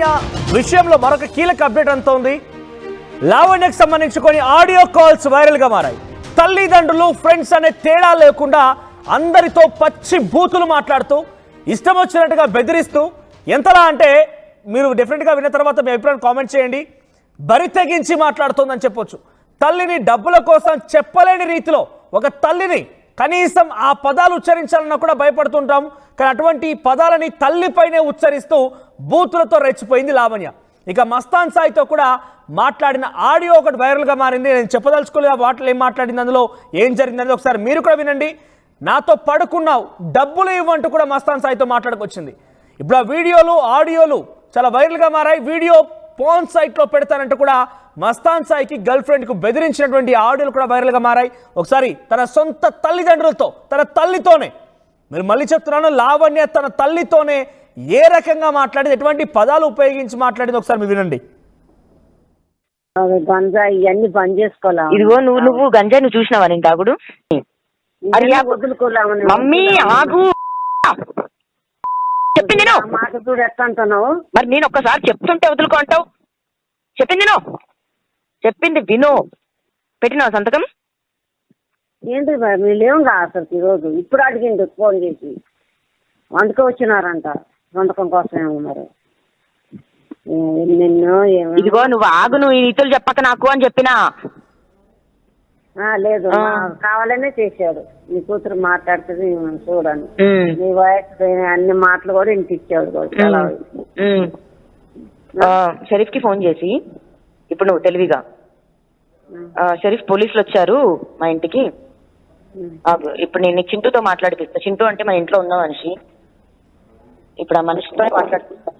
లావణ్య విషయంలో మరొక కీలక అప్డేట్ అంతోంది. లావణ్యకు సంబంధించి కొన్ని ఆడియో కాల్స్ వైరల్గా మారాయి. తల్లిదండ్రులు ఫ్రెండ్స్ అనే తేడా లేకుండా అందరితో పచ్చి బూతులు మాట్లాడుతూ ఇష్టం వచ్చినట్టుగా బెదిరిస్తూ ఎంతలా అంటే మీరు డెఫినెట్గా విన్న తర్వాత మీ అభిప్రాయం కామెంట్ చేయండి. బరి తెగించి మాట్లాడుతోందని చెప్పొచ్చు. తల్లిని డబ్బుల కోసం చెప్పలేని రీతిలో ఒక తల్లిని కనీసం ఆ పదాలు ఉచ్చరించాలన్నా కూడా భయపడుతుంటాం. కానీ అటువంటి పదాలని తల్లిపైనే ఉచ్చరిస్తూ బూతులతో రెచ్చిపోయింది లావణ్య. ఇక మస్తాన్ సాయితో కూడా మాట్లాడిన ఆడియో ఒకటి వైరల్గా మారింది. నేను చెప్పదలుచుకోలేదు ఆ వాటిలో ఏం మాట్లాడింది, అందులో ఏం జరిగింది ఒకసారి మీరు కూడా వినండి. నాతో పడుకున్నావు, డబ్బులు ఇవ్వంటూ కూడా మస్తాన్ సాయితో మాట్లాడుకొచ్చింది. ఇప్పుడు ఆ వీడియోలు ఆడియోలు చాలా వైరల్గా మారాయి. వీడియో పోన్ సైట్లో పెడతానంటూ కూడా మస్తాన్ సాయికి గర్ల్ ఫ్రెండ్కు బెదిరించినటువంటి ఆడియోలు కూడా వైరల్గా మారాయి. ఒకసారి తన సొంత తల్లిదండ్రులతో, తన తల్లితోనే, మీరు మళ్ళీ చెప్తున్నాను, లావణ్య తన తల్లితోనే ఏ రకంగా మాట్లాడింది, ఎటువంటి పదాలు ఉపయోగించి మాట్లాడింది ఒకసారి మీరు వినండి. గంజా ఇవన్నీ బంద్ చేసుకోవాలా? ఇదిగో నువ్వు గంజా నువ్వు చూసినావా నేను తాగుడు? మమ్మీ ఆగు, చెప్పింది మాట చూడు ఎట్లా అంటున్నావు. మరి నేను ఒక్కసారి చెప్తుంటే వదులుకో అంటావు. చెప్పింది విను. పెట్టినావు సంతకం? ఏంటి మీరు లేవుగా అసలు ఈరోజు ఇప్పుడు అడిగింది ఫోన్ చేసి. వంటకు వచ్చినారంట వంటకం కోసమేమో మరి. నిన్ను ఇదిగో నువ్వు ఆగు, నువ్వు ఈ నీతులు చెప్పక నాకు అని చెప్పినా. లేదు కావాలనే చేశాడు. నీ కూతురు మాట్లాడుతుంది చూడండి, నీ వాయిస్ అన్ని మాటలు కూడా ఇంటిచ్చాడు కూడా. షరీఫ్ కి ఫోన్ చేసి, ఇప్పుడు నువ్వు తెలివిగా, షరీఫ్ పోలీసులు వచ్చారు మా ఇంటికి, ఇప్పుడు నేను చింటూతో మాట్లాడిపిస్తా. చింటూ అంటే మా ఇంట్లో ఉన్న మనిషి. ఇప్పుడు ఆ మనిషితో మాట్లాడిపిస్తా.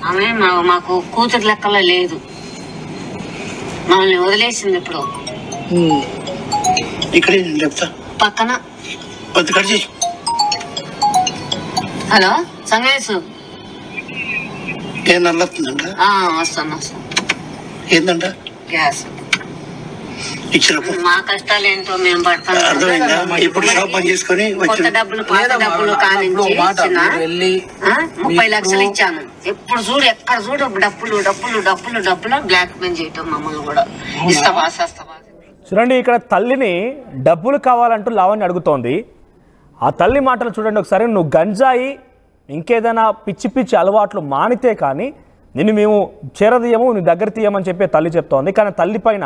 ఆమె మాకు కూతురు లెక్కలో లేదు, మమ్మల్ని వదిలేసింది. ఇప్పుడు ఇక్కడ పక్కన. హలో సంగేశ్, ఏం నల్లతుందంట? వస్తాను. ఏందంట? గ్యాస్ ఇచ్చినప్పుడు మా కష్టాలు ఏంటో మేము పడతాం. అర్థమైందా? ఇప్పుడు షాప్ బంద్ చేసుకుని కొత్త డబ్బులు పాత డబ్బులు కానించి 30 లక్షలు ఇచ్చాను. ఎప్పుడు చూడు ఎక్కడ చూడు డబ్బులు డబ్బులు డబ్బులు డబ్బులు బ్లాక్ మెయిల్ చేయటం మమ్మల్ని కూడా. ఇస్తావా సస్తావా? చూడండి, ఇక్కడ తల్లిని డబ్బులు కావాలంటూ లావణ్య అడుగుతోంది. ఆ తల్లి మాటలు చూడండి ఒకసారి. నువ్వు గంజాయి ఇంకేదైనా పిచ్చి పిచ్చి అలవాట్లు మానితే కానీ నిన్ను మేము చేరదీయము, నీ దగ్గర తీయమని చెప్పి తల్లి చెప్తోంది. కానీ తల్లి పైన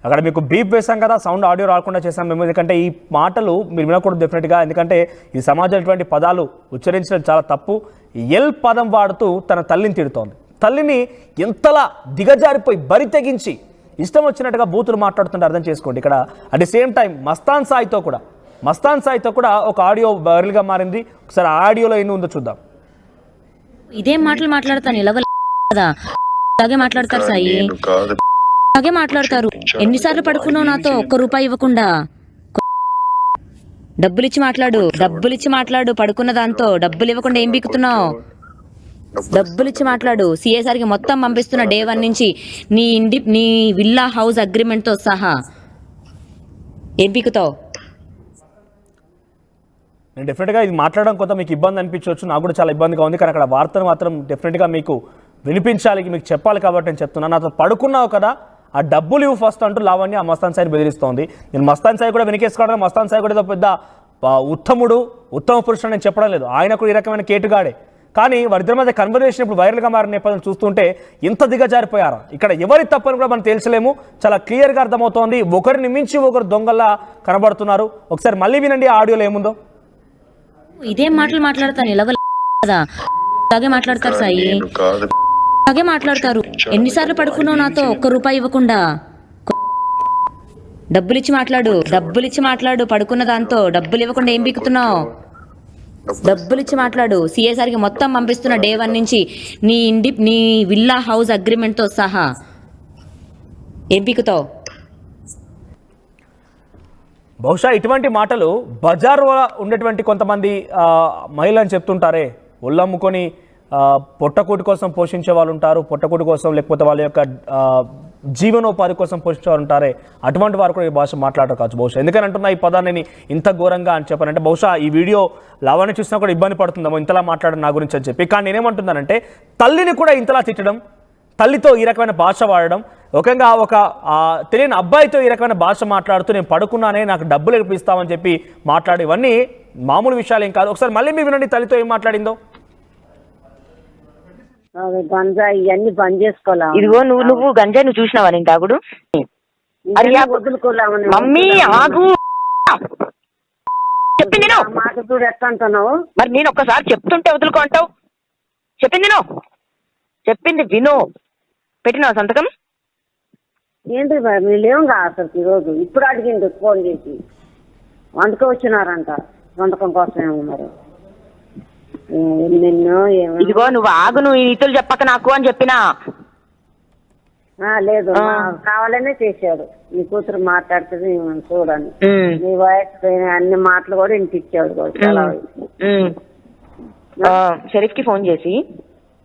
అక్కడ మీకు బీప్ వేసాం కదా, సౌండ్ ఆడియో రాకుండా చేసాం మేము. ఎందుకంటే ఈ మాటలు మీరు వినకూడదు డెఫినెట్గా. ఎందుకంటే ఈ సమాజం ఇటువంటి పదాలు ఉచ్చరించడం చాలా తప్పు. ఎల్ పదం వాడుతూ తన తల్లిని తిడుతోంది. తల్లిని ఎంతలా దిగజారిపోయి బరి తెగించి ఇష్టం వచ్చినట్టుగా బూతులు మాట్లాడుతుంటే అర్థం చేసుకోండి. ఇక్కడ at the same time Mastan సాయితో కూడా ఒక ఆడియో వైరల్గా మారింది. ఒకసారి ఆడియోలో ఎన్ని ఉందో చూద్దాం. ఇదే మాటలు మాట్లాడతాను, ఇలాగే మాట్లాడతారు సాయి, అలాగే మాట్లాడతారు. ఎన్నిసార్లు పడుకున్నావు నాతో, ఒక్క రూపాయి ఇవ్వకుండా? డబ్బులిచ్చి మాట్లాడు, పడుకున్న దాంతో డబ్బులు ఇవ్వకుండా ఏం బీకుతున్నావు? డబ్బులిచ్చి మాట్లాడు. సిఎస్ఆర్కి మొత్తం పంపిస్తున్న డే 1 నుంచి నీ విల్లా హౌస్ అగ్రిమెంట్ తో సహా. ఏం బీకుతావు? నేను డెఫినెట్గా ఇది మాట్లాడడం కొంత మీకు ఇబ్బంది అనిపించవచ్చు, నాకు కూడా చాలా ఇబ్బందిగా ఉంది. కానీ అక్కడ వార్తను మాత్రం డెఫినెట్గా మీకు వినిపించాలి, మీకు చెప్పాలి కాబట్టి నేను చెప్తున్నాను. నాతో పడుకున్నావు కదా, ఆ డబ్బులు ఇవ్వు ఫస్ట్ అంటూ లావణ్య ఆ మస్తాన్ సాయిని బెదిరిస్తోంది. నేను మస్తాన్ సాయి కూడా వెనకేసుకోవడం, మస్తాన్ సాయి కూడా ఏదో పెద్ద ఉత్తమ పురుషుడు నేను చెప్పడం లేదు. ఆయన కూడా ఈ రకమైన కేటుగాడే. కానీ వారిద్దరి మధ్య కన్వర్జేషన్ ఇప్పుడు వైరల్గా మారిన నేపథ్యం చూస్తుంటే ఇంత దిగజారిపోయారా? ఇక్కడ ఎవరి తప్పని కూడా మనం తేల్చలేము. చాలా క్లియర్గా అర్థమవుతోంది. ఒకరిని మించి ఒకరు దొంగల్లా కనబడుతున్నారు. ఒకసారి మళ్ళీ వినండి ఆడియోలో ఏముందో. ఇదే మాటలు మాట్లాడతాను, ఇలాగే మాట్లాడతారు సాయి, అలాగే మాట్లాడతారు. ఎన్నిసార్లు పడుకున్నావు నాతో, ఒక్క రూపాయి ఇవ్వకుండా? డబ్బులిచ్చి మాట్లాడు, పడుకున్న దాంతో డబ్బులు ఇవ్వకుండా ఏం బీకుతున్నావు? డబ్బులిచ్చి మాట్లాడు. సిఎస్ఆర్కి మొత్తం పంపిస్తున్న డే 1 నుంచి నీ విల్లా హౌస్ అగ్రిమెంట్ తో సహా. ఏం బీకుతావు? బహుశా ఇటువంటి మాటలు బజార్లో ఉండేటువంటి కొంతమంది మహిళలు చెప్తుంటారే, ఒళ్ళమ్ముకొని పొట్టకూటి కోసం పోషించే వాళ్ళు ఉంటారు, పొట్టకూటి కోసం లేకపోతే వాళ్ళ యొక్క జీవనోపాధి కోసం పోషించేవారు ఉంటారే అటువంటి వారు కూడా ఈ భాష మాట్లాడరు కావచ్చు బహుశా. ఎందుకని అంటున్నా ఈ పదాన్ని నేను ఇంత ఘోరంగా అని చెప్పానంటే బహుశా ఈ వీడియో లావణ్య చూసినా కూడా ఇబ్బంది పడుతుందేమో ఇంతలా మాట్లాడడం నా గురించి అని చెప్పి. కానీ నేనేమంటున్నానంటే తల్లిని కూడా ఇంతలా తిట్టడం, తల్లితో ఈ రకమైన భాష వాడడం, ఒకంగా ఒక తెలియని అబ్బాయితో ఈ రకమైన భాష మాట్లాడుతూ నేను పడుకున్నానే నాకు డబ్బులు ఇప్పిస్తామని చెప్పి మాట్లాడి ఇవన్నీ మామూలు విషయాలు ఏం కాదు. ఒకసారి మళ్ళీ మీరు వినండి తల్లితో ఏం మాట్లాడిందో. గంజాయి ఇవన్నీ బంద్ చేసుకోవాలా? ఇదిగో నువ్వు గంజాయి నువ్వు చూసినావా నేను తాగుడు? మమ్మీ ఆగు, చెప్పింది మాట చూడు ఎట్లా అంటున్నావు. మరి నేను ఒక్కసారి చెప్తుంటే వదులుకో అంటావు. చెప్పింది విను. పెట్టినావు సంతకం? ఏంటి మీరు లేవుగా అసలు ఈరోజు ఇప్పుడు అడిగిండు ఫోన్ చేసి వంటకు వచ్చినారంట వంటకం కోసమేమో మరి. నిన్ను ఇదిగో నువ్వు ఆగు, నువ్వు ఇతరులు చెప్పక నాకు అని చెప్పినా. లేదు కావాలనే చేశాడు. నీ కూతురు మాట్లాడుతుంది చూడండి, నీ వాయిస్ అన్ని మాటలు కూడా ఇంటిచ్చాడు చాలా. షరీఫ్ కి ఫోన్ చేసి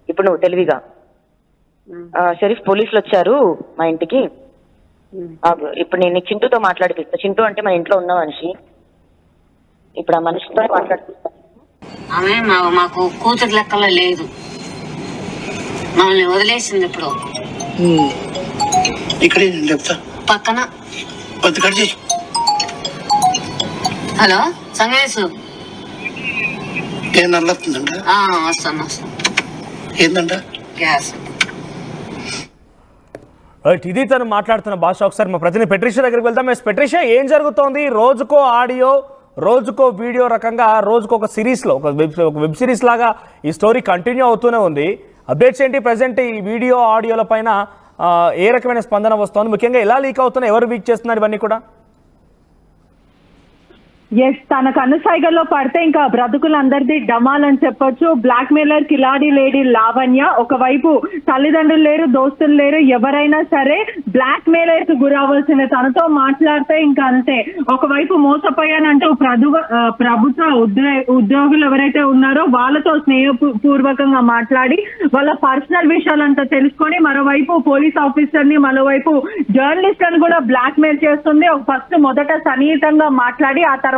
ఇప్పుడు నువ్వు తెలివిగా షరీఫ్ పోలీసులు వచ్చారు మా ఇంటికి, ఇప్పుడు నేను చింటూతో మాట్లాడిపిస్తా. చింటూ అంటే మన ఇంట్లో ఉన్న మనిషి, ఇప్పుడు ఆ మనిషితో మాట్లాడిపిస్తా. ఆమె మాకు కూతురు లెక్కలో లేదు, మమ్మల్ని వదిలేసింది. ఇప్పుడు ఇక్కడ చెప్తా పక్కన. హలో సంగేశ్, ఏం నల్లతుందంట? వస్తాను. ఏందంట? గ్యాస్. ఇది తను మాట్లాడుతున్న భాష. ఒకసారి మా ప్రతినిధి పెట్రిషియా దగ్గరికి వెళ్దాం. పెట్రిషియా, ఏం జరుగుతోంది? రోజుకో ఆడియో, రోజుకో వీడియో రకంగా రోజుకో ఒక సిరీస్లో ఒక వెబ్ సిరీస్ లాగా ఈ స్టోరీ కంటిన్యూ అవుతూనే ఉంది. అప్డేట్స్ ఏంటి ప్రజెంట్ ఈ వీడియో ఆడియోల పైన? ఏ రకమైన స్పందన వస్తుంది? ముఖ్యంగా ఎలా లీక్ అవుతున్నాయి, ఎవరు లీక్ చేస్తున్నారు ఇవన్నీ కూడా? ఎస్, తన కనుసైగల్లో పడితే ఇంకా బ్రతుకులందరిది డమాల్ అని చెప్పొచ్చు. బ్లాక్ మెయిలర్ కిలాడి లేడీ లావణ్య. ఒకవైపు తల్లిదండ్రులు లేరు, దోస్తులు లేరు, ఎవరైనా సరే బ్లాక్ మెయిలర్ కి గురవలసిన తనతో మాట్లాడితే ఇంకా అంతే. ఒకవైపు మోసపోయానంటూ ప్రభుత్వ ఉద్యోగులు ఎవరైతే ఉన్నారో వాళ్ళతో స్నేహపూర్వకంగా మాట్లాడి వాళ్ళ పర్సనల్ విషయాలంతా తెలుసుకొని మరోవైపు పోలీస్ ఆఫీసర్ ని, మరోవైపు జర్నలిస్ట్ అని కూడా బ్లాక్ మెయిల్ చేస్తుంది. మొదట సన్నిహితంగా మాట్లాడి ఆ తర్వాత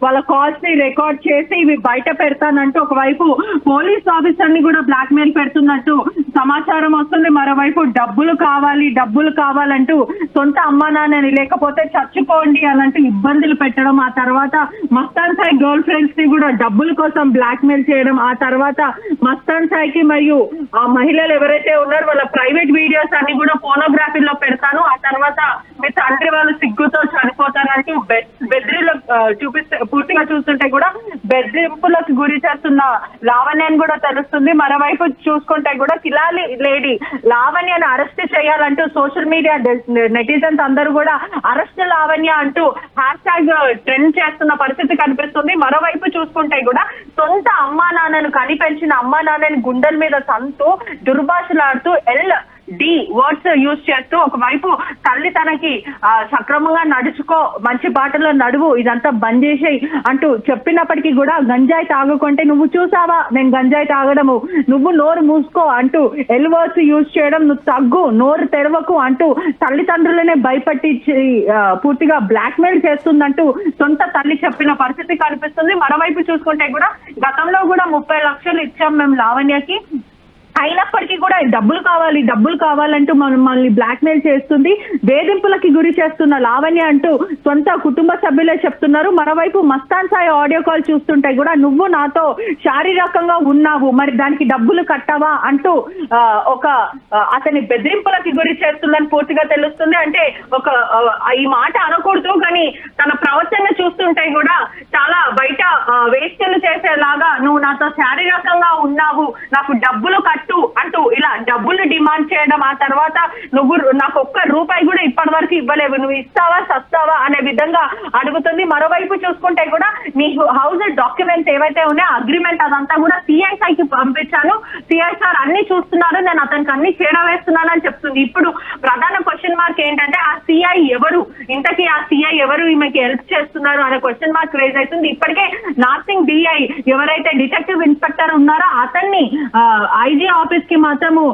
వాళ్ళ కాల్స్ ని రికార్డ్ చేసి ఇవి బయట పెడతానంటూ ఒకవైపు పోలీస్ ఆఫీసర్ ని కూడా బ్లాక్ మెయిల్ పెడుతున్నట్టు సమాచారం వస్తుంది. మరోవైపు డబ్బులు కావాలంటూ సొంత అమ్మా నాన్నని లేకపోతే చచ్చిపోండి అనంటూ ఇబ్బందులు పెట్టడం, ఆ తర్వాత మస్తాన్ సాయి గర్ల్ ఫ్రెండ్స్ ని కూడా డబ్బుల కోసం బ్లాక్ మెయిల్ చేయడం, ఆ తర్వాత మస్తాన్ సాయికి మరియు ఆ మహిళలు ఎవరైతే ఉన్నారో వాళ్ళ ప్రైవేట్ వీడియోస్ అన్ని కూడా ఫోనోగ్రఫీలో పెడతాను, ఆ తర్వాత మీ తండ్రి వాళ్ళు సిగ్గుతో చనిపోతారంటూ బెదిరిలో చూపిస్తే పూర్తిగా చూస్తుంటే కూడా బెదిరింపులకు గురి చేస్తున్న లావణ్యని కూడా తెలుస్తుంది. మరోవైపు చూసుకుంటే కూడా కిలాడి లేడీ లావణ్యను అరెస్ట్ చేయాలంటూ సోషల్ మీడియా నెటిజన్స్ అందరూ కూడా అరెస్ట్ లావణ్య అంటూ హ్యాష్ ట్రెండ్ చేస్తున్న పరిస్థితి కనిపిస్తుంది. మరోవైపు చూసుకుంటే కూడా సొంత అమ్మా నాన్నను కనిపెంచిన అమ్మా నాన్నని గుండెల మీద తంతూ దుర్భాషలాడుతూ వర్డ్స్ యూజ్ చేస్తూ ఒకవైపు తల్లి తనకి సక్రమంగా నడుచుకో, మంచి బాటలో నడువు, ఇదంతా బంద్ చేసేయి అంటూ చెప్పినప్పటికీ కూడా గంజాయి తాగుకుంటే నువ్వు చూసావా నేను గంజాయి తాగడము, నువ్వు నోరు మూసుకో అంటూ వర్డ్స్ యూజ్ చేయడం, నువ్వు తగ్గు, నోరు తెరవకు అంటూ తల్లిదండ్రులనే భయపట్టించి పూర్తిగా బ్లాక్ మెయిల్ చేస్తుందంటూ సొంత తల్లి చెప్పిన పరిస్థితి కనిపిస్తుంది. మరోవైపు చూసుకుంటే కూడా గతంలో కూడా 30 లక్షలు ఇచ్చాం మేము లావణ్యకి, అయినప్పటికీ కూడా డబ్బులు కావాలంటూ మమ్మల్ని బ్లాక్ మెయిల్ చేస్తుంది, వేధింపులకి గురి చేస్తున్న లావణ్య అంటూ సొంత కుటుంబ సభ్యులే చెప్తున్నారు. మరోవైపు మస్తాన్ సాయి ఆడియో కాల్ చూస్తుంటే కూడా నువ్వు నాతో శారీరకంగా ఉన్నావు, మరి దానికి డబ్బులు కట్టావా అంటూ అతని బెదిరింపులకి గురి చేస్తుందని పూర్తిగా తెలుస్తుంది. అంటే ఈ మాట అనకూడదు కానీ తన ప్రవర్తన చూస్తుంటే కూడా చాలా బయట వేశ్యలు చేసేలాగా నువ్వు నాతో శారీరకంగా ఉన్నావు, నాకు డబ్బులు కట్టు అంటూ ఇలా డబ్బులు డిమాండ్ చేయడం, ఆ తర్వాత నువ్వు నాకు ₹1 కూడా ఇప్పటి వరకు ఇవ్వలేవు, నువ్వు ఇస్తావా సస్తావా అనే విధంగా అడుగుతుంది. మరోవైపు చూసుకుంటే కూడా నీ హౌస్ డాక్యుమెంట్స్ ఏవైతే ఉన్నాయో అగ్రిమెంట్ అదంతా కూడా సిఐసాయికి పంపించాను, సిఐ సార్ అన్ని చూస్తున్నారు, నేను అతనికి అన్ని చేరవేస్తున్నాను అని చెప్తుంది. ఇప్పుడు ప్రధాన క్వశ్చన్ మార్క్ ఏంటంటే ఆ సిఐ ఎవరు, ఇంతకీ ఆ సిఐ ఎవరు ఈమెకి హెల్ప్ చేస్తున్నారు అనే క్వశ్చన్ మార్క్ రేజ్ అవుతుంది. ఇప్పటికే నార్సింగ్ డిఐ ఎవరైతే డిటెక్టివ్ ఇన్స్పెక్టర్ ఉన్నారో అతన్ని ఐజీ ఆఫీస్ కి మాత్రము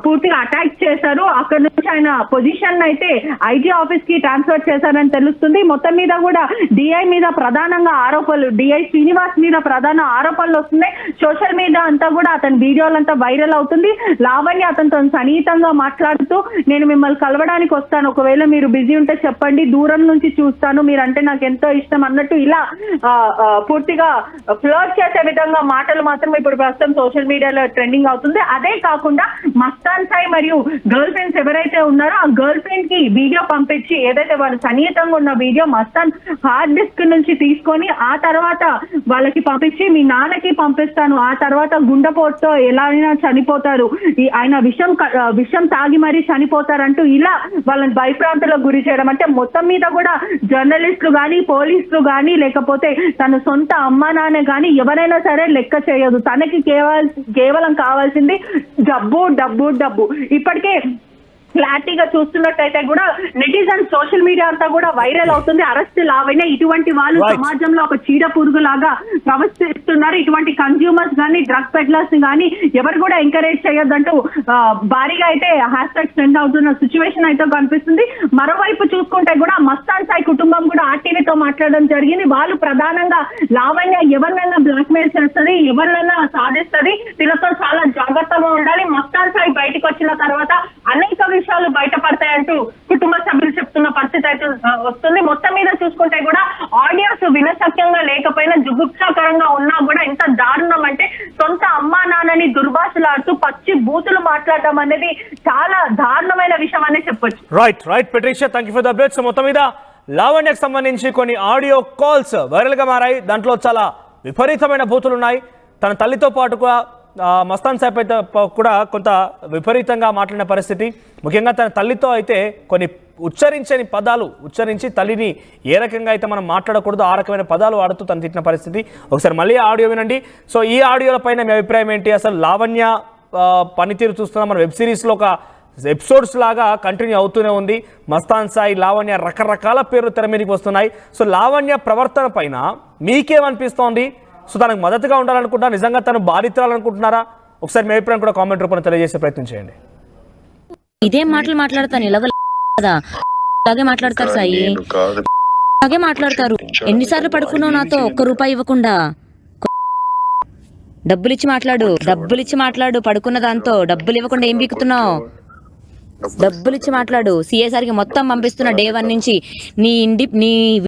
పూర్తిగా అటాక్ చేశారు. అక్కడ నుంచి ఆయన పొజిషన్ అయితే ఐజీ ఆఫీస్ కి ట్రాన్స్ఫర్ చేశారని తెలుస్తుంది. మొత్తం మీద కూడా డిఐ మీద ప్రధానంగా ఆరోపణలు, డిఐ శ్రీనివాస్ మీద ప్రధాన ఆరోపణలు వస్తున్నాయి. సోషల్ మీడియా అంతా కూడా అతని వీడియోలంతా వైరల్ అవుతుంది. లావణ్య అతనితో సన్నిహితంగా మాట్లాడుతూ నేను మిమ్మల్ని కలవడానికి వస్తాను, ఒకవేళ మీరు బిజీ ఉంటే చెప్పండి, దూరం నుంచి చూస్తాను, మీరంటే నాకు ఎంతో ఇష్టం అన్నట్టు ఇలా పూర్తిగా ఫ్లర్ట్ చేసే విధంగా మాటలు మాత్రం ఇప్పుడు ప్రస్తుతం సోషల్ మీడియాలో ట్రెండింగ్ అవుతుంది. అదే కాకుండా మస్తాన్ సాయి మరియు గర్ల్ ఫ్రెండ్స్ ఎవరైతే ఉన్నారో ఆ గర్ల్ ఫ్రెండ్ కి వీడియో పంపించి ఏదైతే వాళ్ళు సన్నిహితంగా ఉన్న వీడియో మస్తాన్ హార్డ్ డిస్క్ నుంచి తీసుకొని ఆ తర్వాత వాళ్ళకి పంపించి మీ నాన్నకి పంపిస్తాను, ఆ తర్వాత గుండెపోటుతో ఎలా అయినా చనిపోతారు, ఆయన విషం తాగి మరీ చనిపోతారంటూ ఇలా వాళ్ళని భయప్రాంతాలకు గురి చేయడం. అంటే మొత్తం మీద కూడా జర్నలిస్టులు కానీ పోలీసులు కానీ లేకపోతే తన సొంత అమ్మా నాన్న కానీ ఎవరైనా సరే లెక్క చేయదు. తనకి కేవలం కావాల్సింది డబ్బు డబ్బు డబ్బు. ఇప్పటికే క్లారిటీగా చూస్తున్నట్టయితే కూడా నెటిజన్ సోషల్ మీడియా అంతా కూడా వైరల్ అవుతుంది. అరెస్ట్ లావైనా ఇటువంటి వాళ్ళు సమాజంలో ఒక చీడ పురుగు లాగా ప్రవర్తిస్తున్నారు. ఇటువంటి కన్స్యూమర్స్ కానీ డ్రగ్ పెడ్లర్స్ కానీ ఎవరు కూడా ఎంకరేజ్ చేయొద్దంటూ భారీగా అయితే హ్యాష్ ట్యాగ్ ట్రెండ్ అవుతున్న సిచ్యువేషన్ అయితే కనిపిస్తుంది. మరోవైపు చూసుకుంటే కూడా మస్తాన్ సాయి కుటుంబం కూడా ఆర్టీవీతో మాట్లాడడం జరిగింది. వాళ్ళు ప్రధానంగా లావణ్య ఎవరినైనా బ్లాక్ మెయిల్ చేస్తుంది, ఎవరినైనా సాధిస్తుంది, దీనితో చాలా జాగ్రత్తగా ఉండాలి. మస్తాన్ సాయి బయటకు వచ్చిన తర్వాత అనేక విషయాలు బయటపడతాయంటూ కుటుంబ సభ్యులు చెప్తున్న పరిస్థితి అయితే వస్తుంది. మొత్తం మీద చూసుకుంటే కూడా ఆడియోస్ వినశక్యంగా లేకపోయినా జుగుప్సాకరంగా ఉన్నా కూడా ఎంత దారుణం అంటే సొంత అమ్మా నాన్నని దుర్భాషలాడుతూ పచ్చి బూతులు మాట్లాడడం అనేది చాలా దారుణమైన విషయం అనే చెప్పొచ్చు. Right Patricia, thank you for the update. So మొత్తం మీద లావణ్యకు సంబంధించి కొన్ని ఆడియో కాల్స్ వైరల్ గా మారాయి. దాంట్లో చాలా విపరీతమైన బూతులు ఉన్నాయి. తన తల్లితో పాటుగా మస్తాన్ సాయి అయితే కూడా కొంత విపరీతంగా మాట్లాడిన పరిస్థితి. ముఖ్యంగా తన తల్లితో అయితే కొన్ని ఉచ్చరించని పదాలు ఉచ్చరించి తల్లిని ఏ రకంగా అయితే మనం మాట్లాడకూడదు ఆ రకమైన పదాలు వాడుతూ తను తిట్టిన పరిస్థితి. ఒకసారి మళ్ళీ ఆడియో వినండి. సో ఈ ఆడియోల పైన మీ అభిప్రాయం ఏంటి? అసలు లావణ్య పనితీరు చూస్తున్నాం మన వెబ్ సిరీస్లో ఒక ఎపిసోడ్స్ లాగా కంటిన్యూ అవుతూనే ఉంది. మస్తాన్ సాయి, లావణ్య రకరకాల పేర్లు తెర మీదకి వస్తున్నాయి. సో లావణ్య ప్రవర్తన పైన మీకేమనిపిస్తోంది? సో తనకు మద్దతుగా ఉండాలనుకుంటున్నా, నిజంగా తను బాధితురాలనుకుంటున్నారా? ఒకసారి మీ అభిప్రాయం కూడా కామెంట్ రూపంలో తెలియజేసే ప్రయత్నం చేయండి. ఇదే మాటలు మాట్లాడతాను కదా, అలాగే మాట్లాడతారు సాయి, అలాగే మాట్లాడతారు. ఎన్నిసార్లు పడుకున్నావు నాతో ఒక్క రూపాయి ఇవ్వకుండా? డబ్బులిచ్చి మాట్లాడు, పడుకున్న దాంతో డబ్బులు ఇవ్వకుండా ఏం బీకుతున్నావు? డబ్బులిచ్చి మాట్లాడు. సిఎస్ఆర్కి మొత్తం పంపిస్తున్న డే 1 నుంచి నీ